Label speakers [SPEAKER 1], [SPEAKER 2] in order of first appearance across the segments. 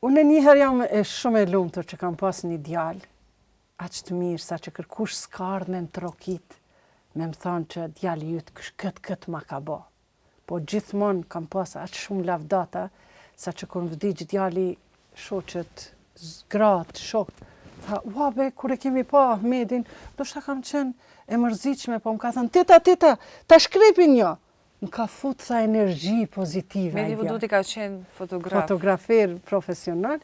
[SPEAKER 1] Unë njëherë jam shumë e lumtur që kam pas një djalë, aq të mirë sa që kërkush s'ka ardhur me më trokit, me më thonë që djali jyt këtë ma ka bo. Po gjithmonë kam pas aq shumë lavdata, sa që kur vdiq djali shoqet, gratë, shokë, tha, ua be, kur e kemi pa Ahmedin, do shta kam qenë e mërzitshme, po më ka thënë, tita, ta shkrepin jo. Më ka fut sa energji pozitive.
[SPEAKER 2] Medi Vuduti ka qenë fotograf.
[SPEAKER 1] Fotografer profesional,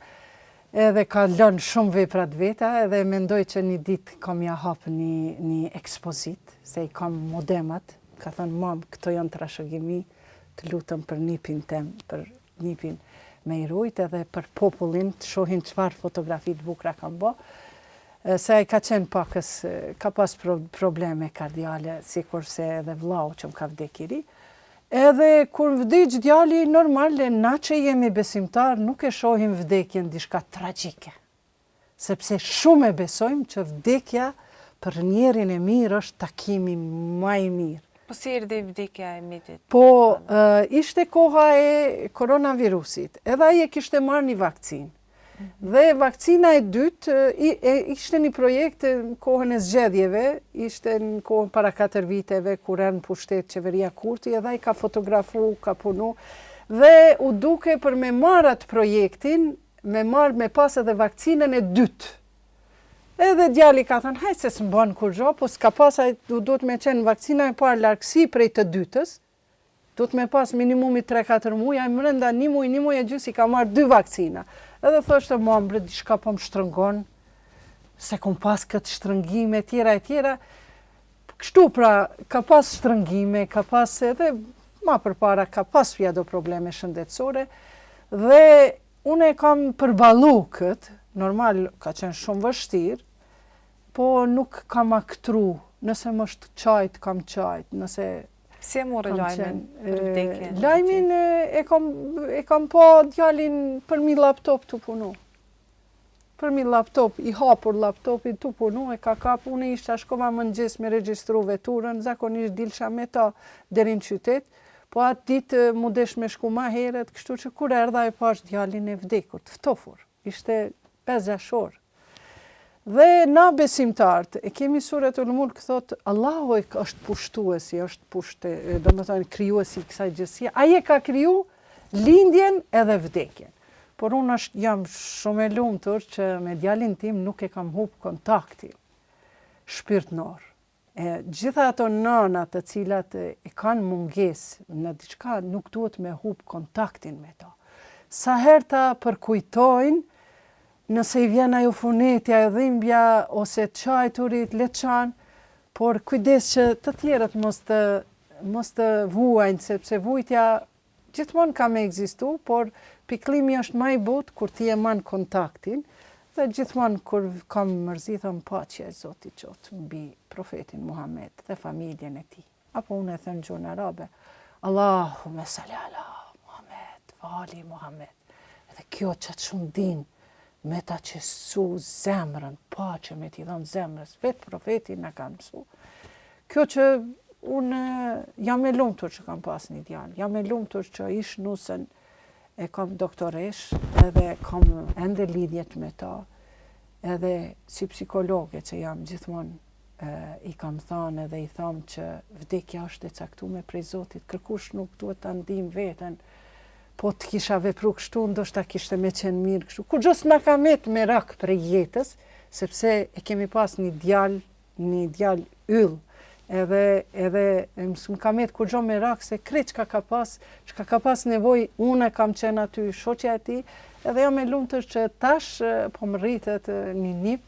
[SPEAKER 1] edhe ka lënë shumë veprat veta, edhe mendoj që një ditë kam ja hap një ekspozit, se i kam modemat, ka thënë, mam, këto janë trashëgimi, të lutëm për nipin tem, për nipin me i rujt, edhe për popullin, të shohin çfarë fotografi të bukra kam bo, se ai ka qenë pakës, ka pas probleme kardiale, sikur se edhe vllau që më ka vdekiri. Edhe kur vdiq djali, normal, na që jemi besimtar, nuk e shohim vdekjen diçka tragjike. Sepse shumë e besojmë që vdekja për njerin e mirë është takimi më i mirë.
[SPEAKER 2] Po si erdhi vdekja e Medit?
[SPEAKER 1] Po, ishte koha e koronavirusit, edhe ai e kishte marrë një vakcinë. Dhe vakcina e dytë ishte një projekt në kohën e zgjedhjeve, ishte në kohën para 4 viteve, kur në pushtet qeveria Kurti, edhe ai ka fotografu, ka punu, dhe u duke për me marrë atë projektin, me pas edhe vakcinën e dytë. Edhe djali ka thënë, hajtë se s'mban kur gjo, po s'ka pas, du të me qenë vakcina e parë largësi prej të dytës, du të me pas minimumi 3-4 muaj, a mërënda një muaj e gjysë i ka marrë 2 vakcina. Edhe thoshte mambre, diçka po më shtrëngon, se kom pas këtë shtrëngime, tjera. Kështu pra, ka pas shtrëngime, ka pas edhe, ma përpara, ka pas fjado probleme shëndetësore, dhe unë e kam përballu këtë, normal ka qenë shumë vështirë, po nuk kam aktru, nëse më është qajt, kam qajt, nëse...
[SPEAKER 2] Si e morë lajmin për vdekjen?
[SPEAKER 1] Lajmin e kam pa djalin për mi laptop të punu. Për mi laptop, i hapur laptopin të punu, e ka kap, unë ishte shkoma mëngjes me regjistru veturën, zakonisht dilsha me ta deri në qytet, po atë ditë mu desh me shku ma heret, kështu që kur erdha e pash djalin e vdekur, të ftofur, ishte 5 jashor. Dhe na besimtartë, e kemi suretul Mulk thotë, Allahu është pushtuesi, do më thonë krijuesi i kësaj gjësie. Ai e ka kriju lindjen edhe vdekjen. Por unë jam shumë e lumtur që me djalin tim nuk e kam hup kontaktin shpirtnor. Gjitha ato nëna të cilat e kanë mungesë në diçka, nuk duhet me hup kontaktin me ta. Sa herë ta përkujtojnë, nëse i vjen ajo funetja, e dhimbja, ose qajturit, leçan, por kujdes që të tjerët mos të vuajnë, sepse vujtja gjithmonë ka me egzistu, por piklimi është ma i butë kur ti e man kontaktin, dhe gjithmonë kur kam mërzithëm paqja e Zotit qoftë mbi profetin Muhammed dhe familjen e tij. Apo unë e them gjuhën arabe, Allahume salli ala Muhammed, vali Muhammed. Edhe kjo që të shumë din, me ta qesu zemrën, paqe me t'i dhënë zemrës, vetë profeti në ka mësu. Kjo që unë jam e lumtur që kam pas një djalë, jam e lumtur që ish nusën e kam doktoresh, edhe kam ende lidhjet me ta, edhe si psikologe që jam gjithmonë i kam thënë edhe i thamë që vdekja është e caktuar prej Zotit, kërkush nuk duhet ta ndijmë veten, po të kisha vepru kështu, ndoshta kishte me qenë mirë kështu. Kur gjos na ka met me rak për jetës, sepse e kemi pas një djalë yll, edhe më ka met kur gjo me rak, se krejt çka ka pas nevoj, unë kam qenë aty, shoqja e tij, edhe jam e lumtur që tash po më rritet një nip,